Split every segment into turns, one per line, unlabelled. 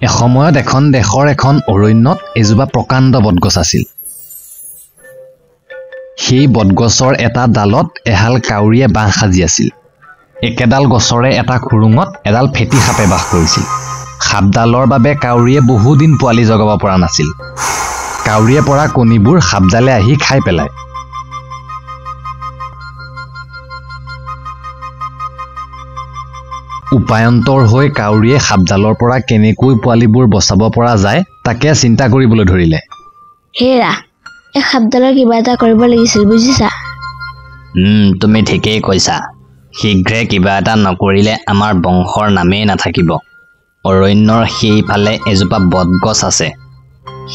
এসময়ত এখন দেশৰ এখন অৰণ্যত এজোপা প্ৰকাণ্ড বটগছ আছিল। সেই বটগছৰ এটা ডালত এহাল কাউৰীয়ে বাঁহ সাজি আছিল। একেডাল গছৰে এটা খুৰুঙত এডাল ফেটি সাপে বাস কৰিছিল। সাপডালৰ বাবে কাউৰীয়ে বহুদিন পোৱালি জগাব পৰা নাছিল। কাউৰীয়ে পৰা কণীবোৰ সাপডালে আহি খাই পেলায়। উপায়ন্তৰ হৈ কাউৰীয়ে সাপডালৰ পৰা কেনেকৈ পোৱালিবোৰ বচাব পৰা যায় তাকে চিন্তা কৰিবলৈ ধৰিলে।
হেৰা, এই সাপডালৰ কিবা এটা কৰিব লাগিছিল, বুজিছা?
তুমি ঠিকেই কৈছা। শীঘ্ৰে কিবা এটা নকৰিলে আমাৰ বংশৰ নামেই নাথাকিব। অৰণ্যৰ সেইফালে এজোপা বটগছ আছে।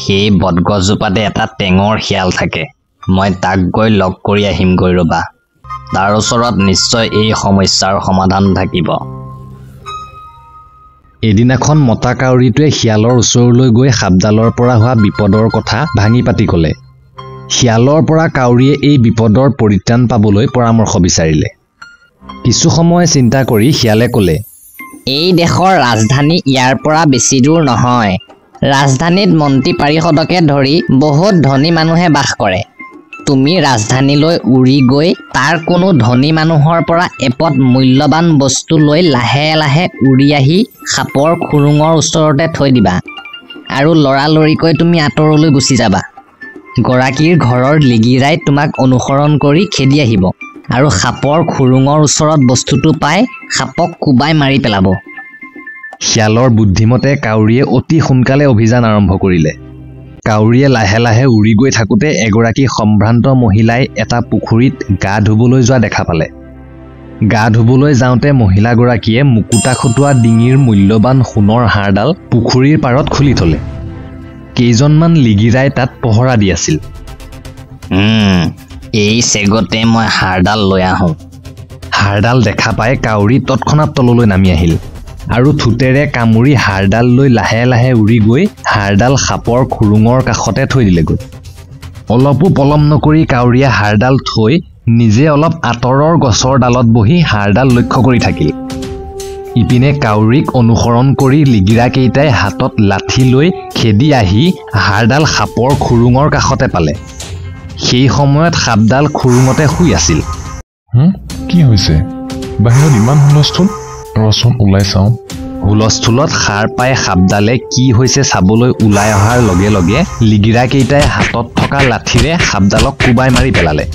সেই বটগছজোপাতে এটা টেঙৰ শিয়াল থাকে। মই তাক গৈ লগ কৰি আহিমগৈ ৰ'বা। তাৰ ওচৰত নিশ্চয় এই সমস্যাৰ সমাধান থাকিব।
এদিনাখন মতা কাউৰীটোৱে শিয়ালৰ ওচৰলৈ গৈ সাপডালৰ পৰা হোৱা বিপদৰ কথা ভাঙি পাতি ক'লে। শিয়ালৰ পৰা কাউৰীয়ে এই বিপদৰ পৰিত্ৰাণ পাবলৈ পৰামৰ্শ বিচাৰিলে। কিছু সময় চিন্তা কৰি শিয়ালে ক'লে,
এই দেশৰ ৰাজধানী ইয়াৰ পৰা বেছি দূৰ নহয়। ৰাজধানীত মন্ত্ৰী পাৰিষদকে ধৰি বহুত ধনী মানুহে বাস কৰে। তুমি ৰাজধানীলৈ উৰি গৈ তাৰ কোনো ধনী মানুহৰ পৰা এপদ মূল্যৱান বস্তু লৈ লাহে লাহে উৰি আহি সাপৰ খুৰুঙৰ ওচৰতে থৈ দিবা আৰু লৰালৰিকৈ তুমি আঁতৰলৈ গুচি যাবা। গৰাকীৰ ঘৰৰ লিগিৰাই তোমাক অনুসৰণ কৰি খেদি আহিব আৰু সাপৰ খুৰুঙৰ ওচৰত বস্তুটো পাই সাপক কোবাই মাৰি পেলাব।
শিয়ালৰ বুদ্ধিমতে কাউৰীয়ে অতি সোনকালে অভিযান আৰম্ভ কৰিলে। কাউৰীয়ে লাহে লাহে উৰি গৈ থাকোঁতে এগৰাকী সম্ভ্ৰান্ত মহিলাই এটা পুখুৰীত গা ধুবলৈ যোৱা দেখা পালে। গা ধুবলৈ যাওঁতে মহিলাগৰাকীয়ে মুকুতা খটোৱা ডিঙিৰ মূল্যৱান সোণৰ হাড়ডাল পুখুৰীৰ পাৰত খুলি থলে। কেইজনমান লিগিৰাই তাত পহৰা দি আছিল।
এই চেগতে মই হাড়ডাল লৈ আহোঁ।
হাড়ডাল দেখা পাই কাউৰী তৎক্ষণাত তললৈ নামি আহিল আৰু থুতেৰে কামুৰি হাড়ডাল লৈ লাহে লাহে উৰি গৈ হাড়ডাল সাপৰ খুৰুঙৰ কাষতে থৈ দিলেগৈ। অলপো পলম নকৰি কাউৰীয়ে হাড়ডাল থৈ নিজে অলপ আঁতৰৰ গছৰ ডালত বহি হাড়ডাল লক্ষ্য কৰি থাকিল। ইপিনে কাউৰীক অনুসৰণ কৰি লিগিৰাকেইটাই হাতত লাঠি লৈ খেদি আহি হাড়ডাল সাপৰ খুৰুঙৰ কাষতে পালে। সেই সময়ত সাপডাল খুৰুঙতে শুই আছিল।
কি হৈছে? বাহিৰত ইমান হুলস্থুল, ৰচোন ওলাই চাওঁ।
হুলস্থুলত সাৰ পাই সাপডালে কি হৈছে চাবলৈ ওলাই অহাৰ লগে লগে লিগিৰাকেইটাই হাতত থকা লাঠিৰে সাপডালক কোবাই মাৰি পেলালে।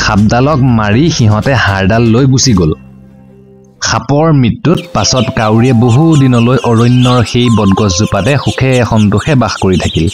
সাপডালক মাৰি সিহঁতে হাড়ডাল লৈ গুচি গ'ল। সাপৰ মৃত্যুত পাছত কাউৰীয়ে বহু দিনলৈ অৰণ্যৰ সেই বটগছজোপাতে সুখে সন্তোষে বাস কৰি থাকিল।